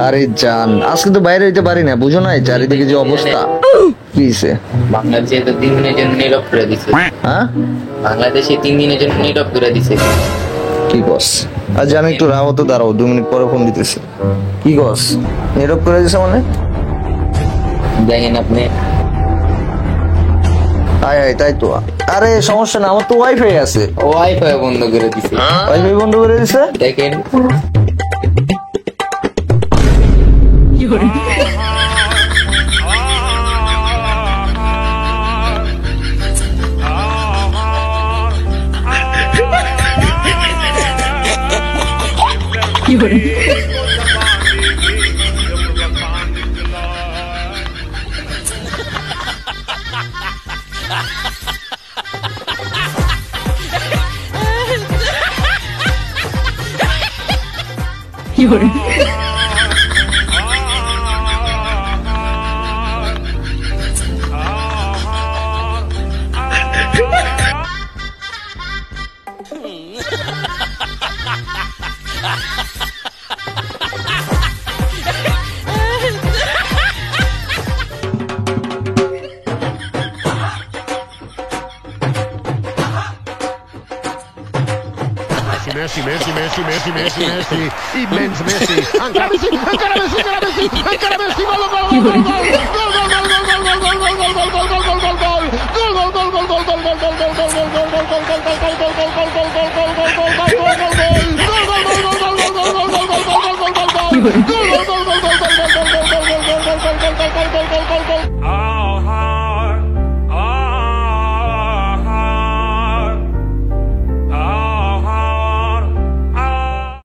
আরে জান, আজকে তো বাইরে হইতে পারি না, বুঝো না চারিদিকে যে অবস্থা। কি হইছে? বাংলাদেশে তো 3 দিনের জন্য নীরব করে দিছে। হ্যাঁ, বাংলাদেশে 3 দিনের জন্য নীরব করে দিছে। কি কস? আজ আমি একটু রাও তো, দাঁড়াও 2 মিনিট পরে ফোন দিতেছি। কি কস? নীরব করে দিছে মানে? দেখেন আপনি, আয় আয়, তাই তো। আরে সমস্যা না, আমার তো ওয়াইফাই আছে। ওয়াইফাই বন্ধ করে দিছে। ওয়াইফাই বন্ধ করে দিছে? দেখেন Messi, Messi, Messi, Messi, Messi, Messi, immens Messi, encara Messi, encara Messi, encara Messi, encara Messi, gol, gol, gol, gol, gol, gol, gol, gol,